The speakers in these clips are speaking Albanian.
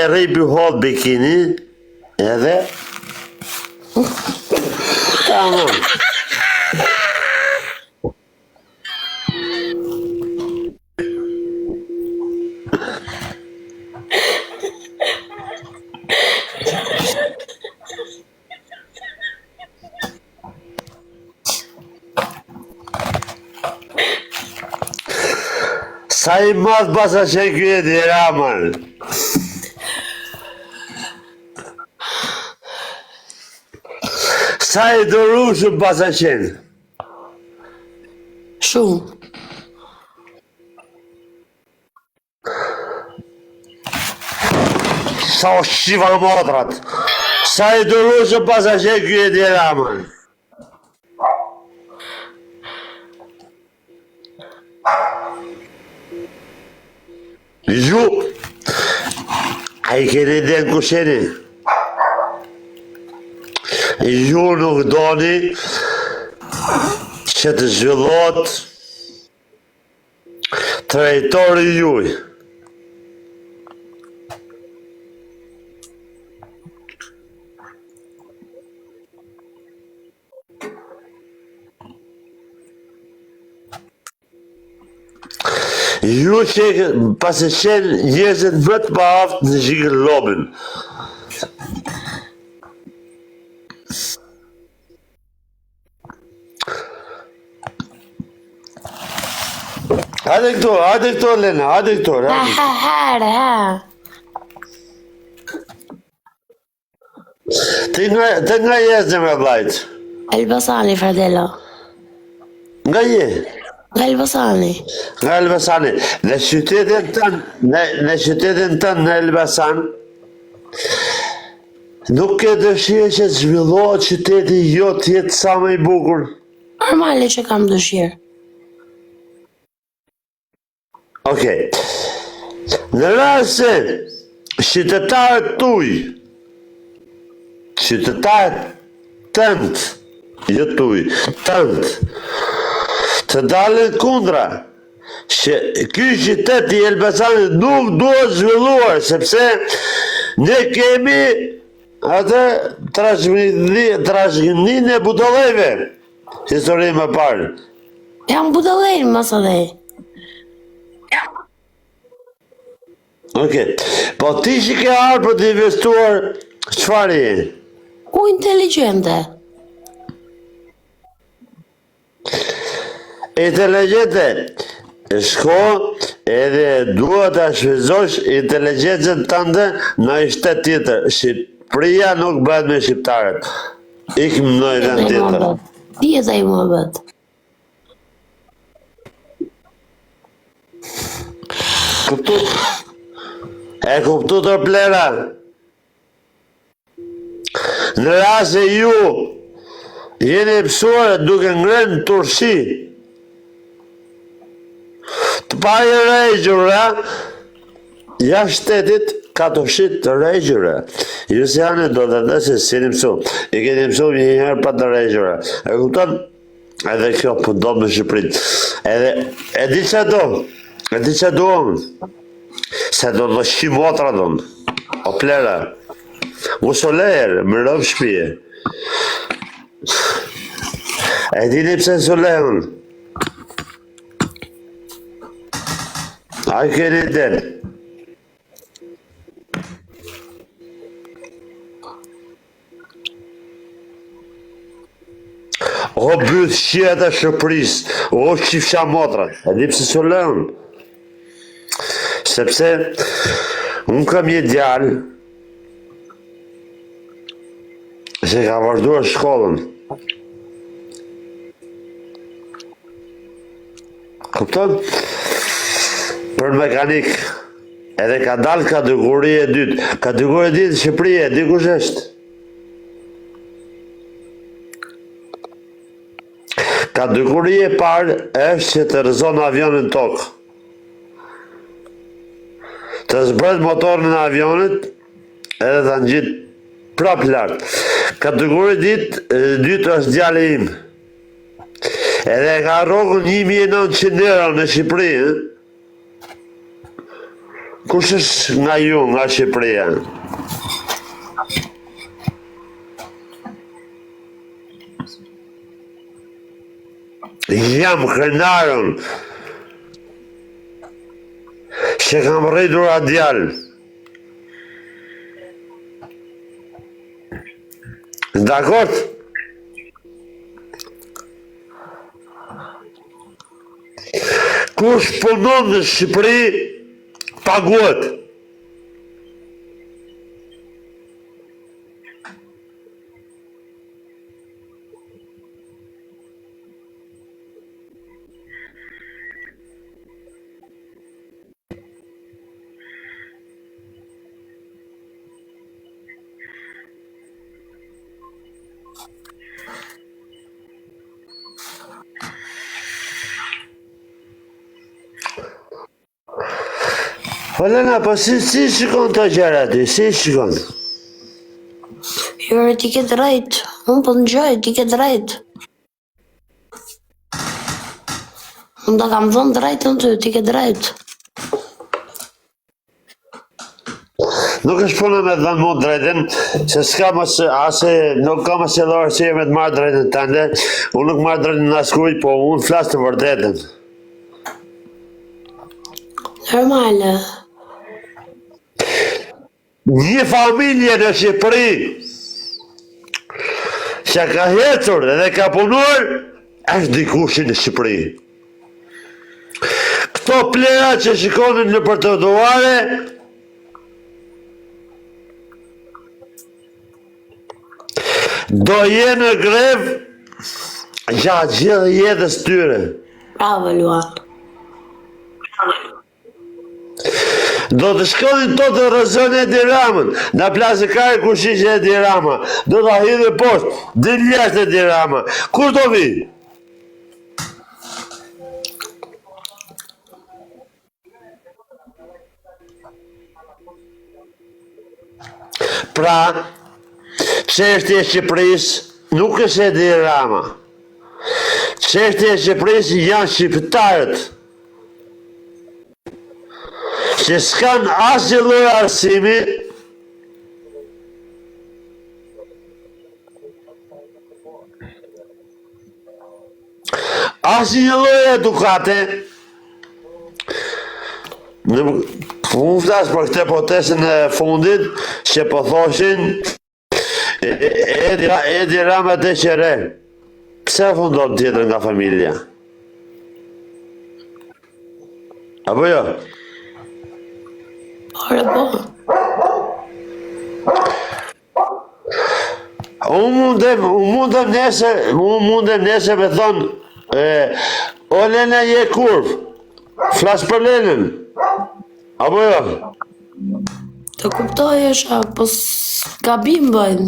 rripi hot bikini, edhe... Tamam. Sa I madh basa që kjo e Ramën. Sa I dërushëm basa qenë. Shumë. Sa o shiva motrat. Sa I dërushëm basa qenë kjo e Ramën. Ju, a I keni dhe në kusheni? Ju nuk doni që të zhvillot trajtori juj. Ju që pas e qenë njerëzit më të paaft në gjikën lobin. Hajde këto, Lena, hajde këto. Të nga jezë me vlajt? Elbasani, Fradelo. Nga je? Nga Elbasani. Nga Elbasani. Në qytetin tënë në Elbasan, nuk ke dëshirë që të zhvillohet qyteti jo të jetë sa më I bukur? Normale që kam dëshirë. Okej. Në rast se qytetarët tuj, qytetarët tëndë, jo tuj, tëndë, të dalën kundra, që ky qytet I Elbasanit nuk duhet zhvilluar, sepse ne kemi atë trashëgiminë e budallëve, histori më parë. Jam budallën mas edhe. Okej, po ti që ke ardhur për të investuar, çfarë je? U inteligjente. Inteligjente, shko edhe duhet ta shfrytëzosh inteligjencën tënde në një shtet tjetër. Shqipëria nuk bëhet me shqiptarët. Ikim në një vend tjetër. Pjesa I muhabet. E kuptu të plera. Në rast se ju jeni mësuar duke ngrënë turshi, të pajë rejgjura, jashtë shtetit ka turshi të rejgjura. Ju se janë do të dhe se si një mësu. I keni mësu një herë pa të rejgjura. E kupton? Edhe kjo do me Shqipërinë. Edhe, e di që do, se do të shi motra do. O plera. Usoler, më rëvë shpije. E dini pse solehën? A I keni den. O byth shqiet e Shqipëris, o qifsha motrat. E di pse solehën? Sepse unë kam një djalë që ka vazhduar shkollën. Kupton? Për mekanik. Edhe ka dalë kategori e dytë. Kategori e dytë Shqipëria, di kush është? Kategori e parë është që të rrëzon avionin tokë. Të zbret motorin e avionit edhe të ngjit prap lart. Kategori dytë është djali im. Edhe ka rrogën 1900 euro në Shqipëri. Kush është nga ju, nga Shqipëria? Jam krenarën që kam rritur adjal. Dakord? Kush punon në Shqipëri paguhet. Olena, po si shikon të gjera ti, si shikon? Jore, ti ke drejt. Unë po ngjoj, ti ke drejt. Unë do kam dhënë drejtën ty, ti ke drejt. Nuk është puna me dhënë mund drejtën, se s'ka nuk kam asë qëllorë që me të marrë drejtën tënde, unë nuk marrë drejtën në askuj, po unë flasë të vërtetën. Normale. Një familje në Shqipëri që ka hecur dhe ka punuar, është dikushi në Shqipëri. Këto plera që shikonin në për trotuare, do jenë në grev gjatë gjithë jetës tyre. Bravo, Luan. Do të shkonin to të rëzën e Edi Ramën, në plasë kare ku shishe Edi Rama, do të ahidhe poshtë, dhe ljashtë Edi Rama. Kur do vi? Pra, çështja e Shqipërisë nuk është Edi Rama. Çështja e Shqipërisë janë shqiptarët që s'kan asnjë lloj arsimi asnjë lloj edukate. Unë flas për këtë protestën e fundit që po thoshin Edi Rama të qere. Pse fundon tjetër nga familja? Apo jo? Ore po. Unë mundem nese me thonë, o Lena je kurv, flas për Lenën, apo jo? Të kuptoj është, po gabim bëjnë.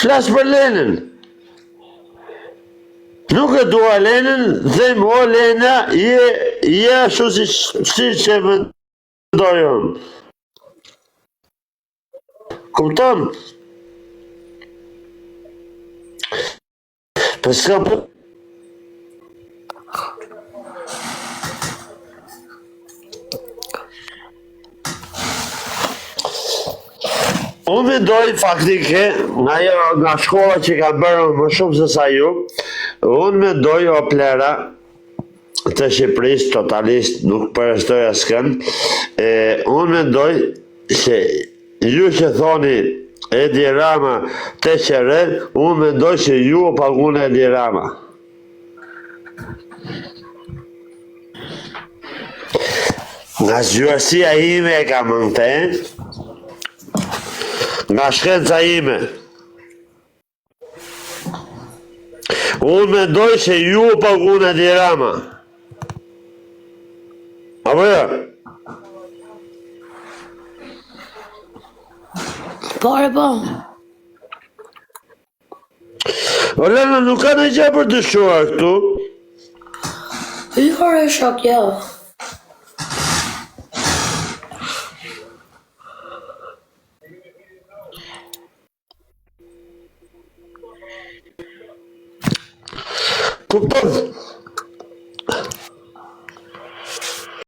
Flas për Lenën. Nuk e dua Lenën, them o Lena, je ashtu si që mendoj unë. Kupton? Po s'ka për... Unë mendoj faktike, nga shkolla që ka bërë më shumë se sa ju, unë mendoj o plera të Shqipërisë totalist, nuk përreshtoj askën, unë mendoj se ju që thoni Edi Rama të qere, unë mendoj se ju o pagun Edi Rama. Nga zgjuarësia ime e ka mënte, nga shkenca ime. Unë mendoj se ju o pagun Edi Rama. Apo jo? Po, po. O Lena, nuk ka në gjë për të shuar këtu. Jore shok, jo. Kupton?